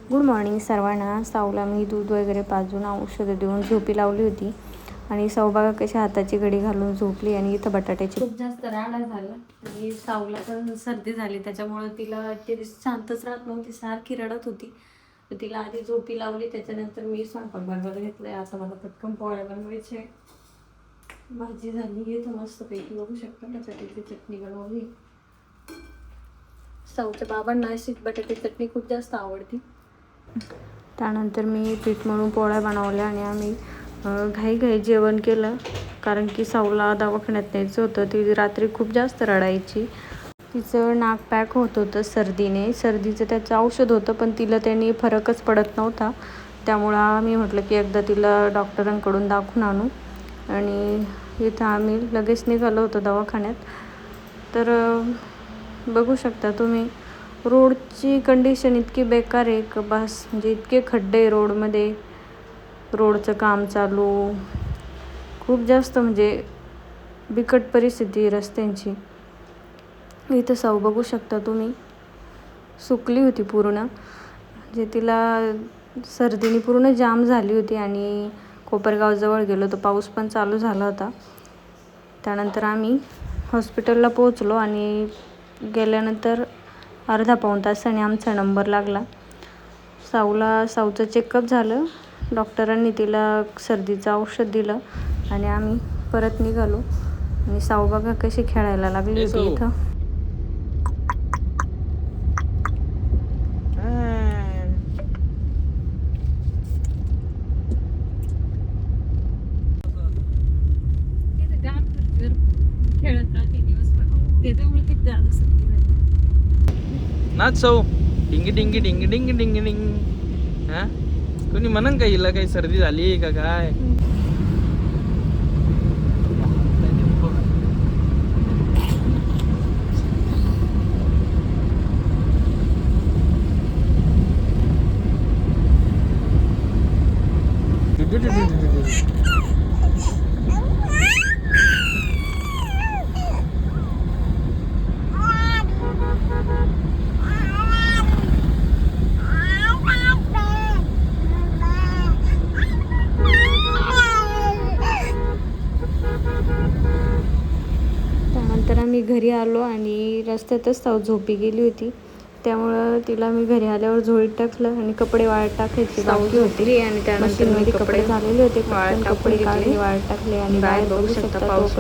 Good morning सर्वांना. साऊला मी दूध वगैरे पाजून औषधं देऊन झोपी लावली होती आणि सौभागा कशी हाताची घडी घालून झोपली आणि इथं बटाट्याची खूप जास्त राडा झाला आणि साऊला पण सर्दी झाली, त्याच्यामुळं तिला ते शांतच राहत नव्हती, सारखी रडत होती. तर तिला आधी झोपी लावली, त्याच्यानंतर मी स्वयंपाक बनवायला घेतलाय. आता मला पटकन पोळ्या बनवायचे. भाजी झाली आहे तर मस्तपैकी बघू शकता बटाट्याची चटणी बनवली. साऊच्या बाबांना अशी बटाट्याची चटणी खूप जास्त आवडती. त्यानंतर मी पीठ मळून पोळ्या बनवल्या आणि आम्ही घाई जेवण केलं, कारण की साऊला दवाखान्यात न्यायचं होतं. ती रात्री खूप जास्त रडायची. तिचं नाक पॅक होत होतं सर्दीने. सर्दीचं त्याचं औषध होतं, पण तिला त्याने फरकच पडत नव्हता. त्यामुळं आम्ही म्हटलं की एकदा तिला डॉक्टरांकडून दाखवून आणू आणि इथं आम्ही लगेच निघालो होतो दवाखान्यात. तर बघू शकता तुम्ही, रोडची कंडिशन इतकी बेकार आहे की बस, म्हणजे इतके खड्डे रोडमध्ये, रोडचं काम चालू, खूप जास्त म्हणजे बिकट परिस्थिती रस्त्यांची. इथं साऊ बघू शकता तुम्ही, सुकली होती पूर्ण, म्हणजे तिला सर्दीने पूर्ण जाम झाली होती. आणि कोपरगावजवळ गेलो तर पाऊस पण चालू झाला होता. त्यानंतर आम्ही हॉस्पिटलला पोहोचलो आणि गेल्यानंतर अर्धा पाऊण तासाने आमचा नंबर लागला. साऊचं चेकअप झालं, डॉक्टरांनी तिला सर्दीचं औषध दिलं आणि आम्ही परत निघालो. आणि साऊ बघा कशी खेळायला लागली होती इथं. खेळत राहते दिवसभर, त्याच्यामुळे किती झालं सर्दी झाली. नाच सौ डिंगी डिंगी डिंगी डिंगी डिंगी डिंग. हा, कोणी म्हणन का हिला काही सर्दी झाली का काय? त्यानंतर आम्ही घरी आलो आणि रस्त्यातच साऊ झोपी गेली होती. त्यामुळं तिला मी घरी आल्यावर झोळीत टाकलं आणि कपडे वाळत टाकायची बाकी होती. आणि त्यानंतर मी कपडे झालेले होते, कपडे काढले, वाळत टाकले आणि बाहेर बघू शकता पाऊस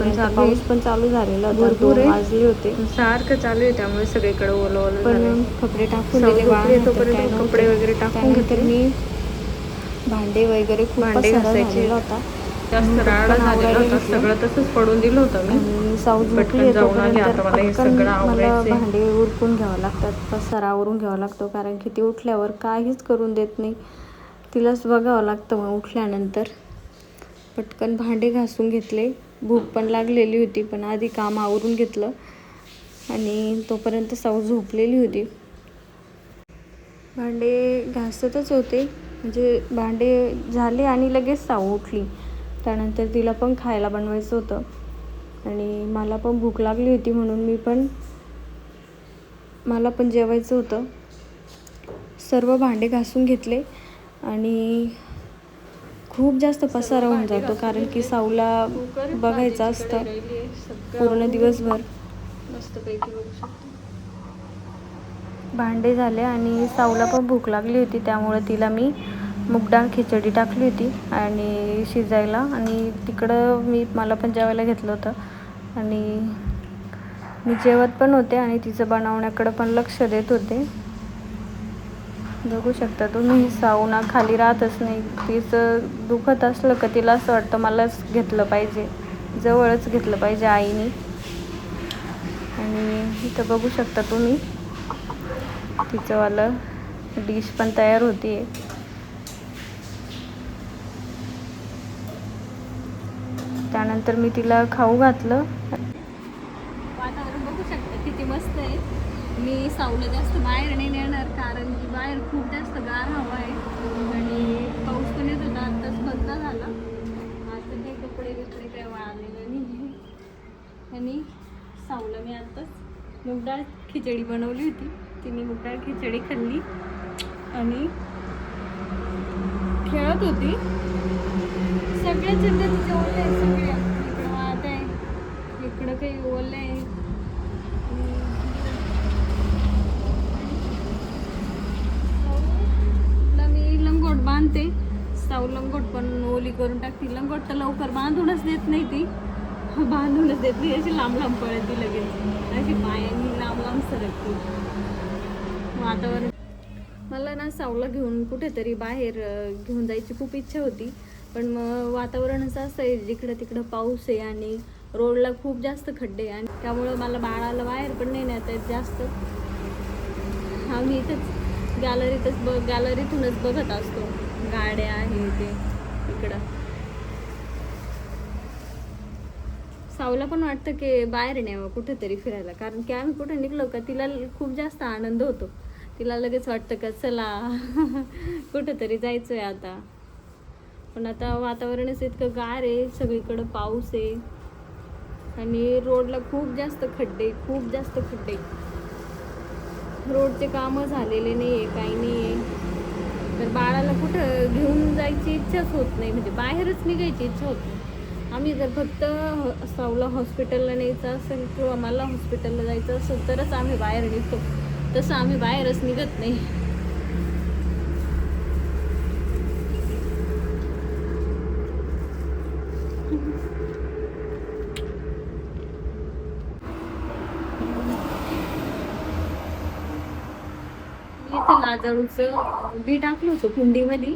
पण चालू झालेला होता. 2 वाजले होते, सारखं चालू आहे, त्यामुळे सगळीकडे ओलं ओलं पण कपडे टाकून दिले तोपर्यंत कपडे वगैरे टाकून घेतले. मी भांडे वगैरे खूप घासायचे होता, जास्त राडा झालेला होता, सगळं तसंच पडून दिलं होतं मी. साऊ झोपली तोपर्यंत मला भांडे उरकून घ्यावं लागतात, पसारा आवरून घ्यावा लागतो, कारण की ती उठल्यावर काहीच करून देत नाही. तिलाच बघावं लागतं. मग उठल्यानंतर पटकन भांडे घासून घेतले. भूक पण लागलेली होती, पण आधी काम आवरून घेतलं आणि तोपर्यंत साऊ झोपलेली होती. भांडे घासतच होते, म्हणजे भांडे झाले आणि लगेच साऊ उठली. त्यानंतर तिला पण खायला बनवायचं होतं आणि मला पण भूक लागली होती, म्हणून मला पण जेवायचं होतं. सर्व भांडे घासून घेतले आणि खूप जास्त पसारा होऊन जातो, कारण की साऊला बघायचं असतं पूर्ण दिवसभर. मस्तपैकी बघू शकतो. भांडे झाले आणि साऊला पण भूक लागली होती, त्यामुळे तिला मी मूगडाळ खिचडी टाकली होती आणि शिजायला, आणि तिकडं मला पण जेवायला घेतलं होतं आणि मी जेवत पण होते आणि तिचं बनवण्याकडं पण लक्ष देत होते. बघू शकता तुम्ही, साऊ ना खाली राहतच नाही. तिचं दुखत असलं का तिला असं वाटतं मलाच घेतलं पाहिजे, जवळच घेतलं पाहिजे आईने. आणि इथं बघू शकता तुम्ही, तिचंवालं डिश पण तयार होती. त्यानंतर मी तिला खाऊ घातलं. वातावरण बघू शकता किती मस्त आहे. मी साऊला जास्त बाहेर नाही नेणार, कारण की बाहेर खूप जास्त गार हवा आहे आणि पाऊस पण येत होता, आत्ताच बंद झाला. आता काही कपडे बिपडे काय वाळलेले नाही. आणि साऊला मी आत्ताच मूगडाळ खिचडी बनवली होती, तिने मूगडाळ खिचडी खाल्ली आणि खेळत होती. सगळे चिंता तिचे ओले आहे, सगळे इकडं वाहत आहे, इकडं काही ओले आहे. साऊला मी लंगोट बांधते, साऊ लंगोट पण ओली करून टाकते. लंगोट तर लवकर बांधूनच देत नाही ती, बांधूनच देत नाही, अशी लांब लांब पळते लगेच, अशी पायानी लांब लांब सरकते. वातावरण मला ना साऊला घेऊन कुठेतरी बाहेर घेऊन जायची खूप इच्छा होती, पण मग वातावरणच असं आहे, जिकडं तिकडं पाऊस आहे आणि रोडला खूप जास्त खड्डे, आणि त्यामुळं मला बाळाला बाहेर पण नाही नेता येत जास्त. आम्ही इथंच गॅलरीतूनच बघत असतो, गाड्या आहे ते इकडं. साऊला पण वाटतं की बाहेर न्यावं कुठेतरी फिरायला, कारण की आम्ही कुठे निघलो का तिला खूप जास्त आनंद होतो. तिला लगेच वाटतं का चला कुठेतरी जायचं आहे आता. पण आता वातावरणच इतकं गार आहे, सगळीकडं पाऊस आहे आणि रोडला खूप जास्त खड्डे, खूप जास्त खड्डे. रोडचे कामं झालेले नाही आहे, काही नाही आहे. तर बाळाला कुठं घेऊन जायची इच्छाच होत नाही, म्हणजे बाहेरच निघायची इच्छा होत नाही. आम्ही जर फक्त साऊला हॉस्पिटलला न्यायचं असेल किंवा मला हॉस्पिटलला जायचं असेल तरच आम्ही बाहेर निघतो, तसं आम्ही बाहेरच निघत नाही. इथं लाजळूचं बी टाकलं होतं कुंडीमध्ये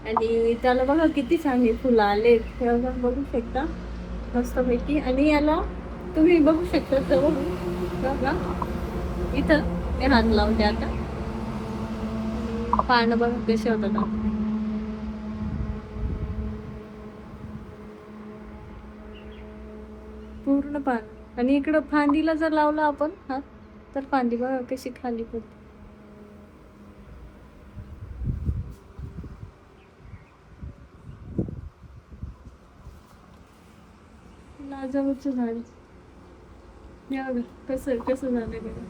आणि त्याला बघा किती चांगली फुलं आले, बघू शकता मस्तपैकी. आणि याला तुम्ही बघू शकता जवळ बघा, इथं मी हात लावते आता, पानं बघा कसे होतात आता. पूर्ण पान. आणि इकडं फांदीला जर लावला आपण हात तर फांदी बघा कशी खाली पडते. लाजळूचं झाड कसं कसं झालंय बघा.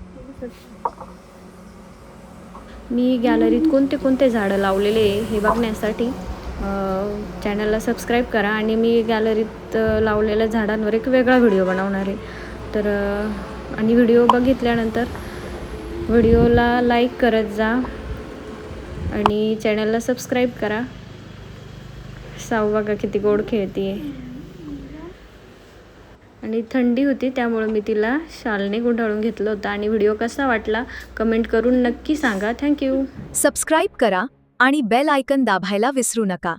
मी गॅलरीत कोणते कोणते झाडं लावलेले आहे हे बघण्यासाठी चॅनलला सबस्क्राईब करा, आणि मी गॅलरीत लावलेल्या झाडांवर एक वेगळा व्हिडिओ बनवणार आहे. तर आणि व्हिडिओ बघितल्यानंतर व्हिडिओला लाईक करत जा आणि चॅनलला सबस्क्राईब करा. साऊ बघा किती गोड खेळते. आणि थंडी होती त्यामुळे मी तिला शालने गुंडाळून घेतलं होतं. आणि व्हिडिओ कसा वाटला कमेंट करून नक्की सांगा. थँक्यू. सबस्क्राईब करा आणि बेल आयकन दाबायला विसरू नका.